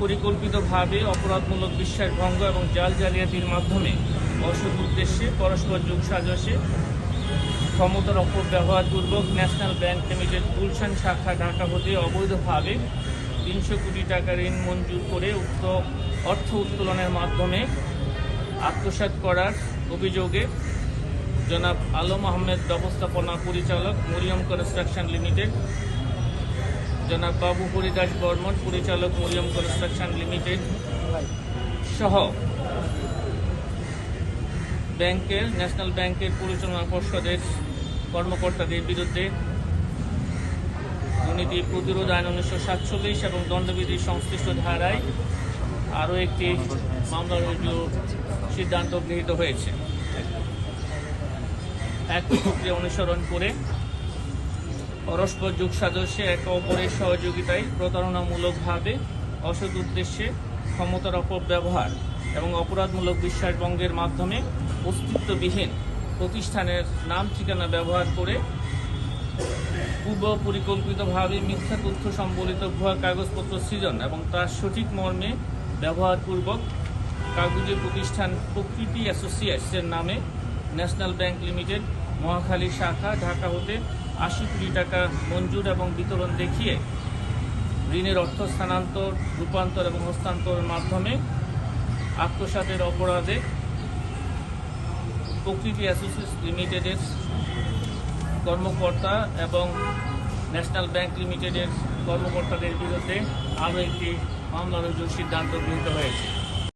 পরিকল্পিতভাবে অপরাধমূলক বিশ্বাসভঙ্গ এবং জাল জালিয়াতির মাধ্যমে অসৎ উদ্দেশ্যে পরস্পর যোগসাজশে ক্ষমতার অপব্যবহারপূর্বক ন্যাশনাল ব্যাংক লিমিটেড গুলশান শাখা ঢাকা হতে অবৈধভাবে 300 কোটি টাকা ঋণ মঞ্জুর করে উক্ত অর্থ উত্তোলনের মাধ্যমে আত্মসাৎ করার অভিযোগে জনাব আলম আহমেদ ব্যবস্থাপনা পরিচালক মরিয়ম কনস্ট্রাকশন লিমিটেড, জনাব বাবু হরিদাস বর্মন পরিচালক মরিয়ম কনস্ট্রাকশন লিমিটেড সহ ন্যাশনাল ব্যাংকের পরিচালনা পর্ষদের কর্মকর্তাদের বিরুদ্ধে দুর্নীতি প্রতিরোধ আইন 1947 এবং দণ্ডবিধির সংশ্লিষ্ট ধারায় আরও একটি মামলা রুজুর সিদ্ধান্ত গৃহীত হয়েছে। একই প্রক্রিয়া অনুসরণ করে পরস্পর যোগসাজশে একে অপরের সহযোগিতায় প্রতারণামূলকভাবে অসৎ উদ্দেশ্যে ক্ষমতার অপব্যবহার এবং অপরাধমূলক বিশ্বাসভঙ্গের মাধ্যমে অস্তিত্ববিহীন প্রতিষ্ঠানের নাম ঠিকানা ব্যবহার করে পূর্ব পরিকল্পিতভাবে মিথ্যা তথ্য সম্বলিত ভুয়া কাগজপত্র সৃজন এবং তার সঠিক মর্মে ব্যবহারপূর্বক কাগজে প্রতিষ্ঠান প্রকৃতি অ্যাসোসিয়েটসের নামে ন্যাশনাল ব্যাংক লিমিটেড মহাখালী শাখা ঢাকা হতে 80 কোটি টাকা মঞ্জুর এবং বিতরণ দেখিয়ে ঋণের অর্থ স্থানান্তর, রূপান্তর এবং হস্তান্তরের মাধ্যমে আত্মসাতের অপরাধে প্রকৃতি অ্যাসোসিয়েটস লিমিটেডের কর্মকর্তা এবং ন্যাশনাল ব্যাংক লিমিটেডের কর্মকর্তাদের বিরুদ্ধে আরও একটি মামলা রুজুর সিদ্ধান্ত গৃহীত হয়েছে।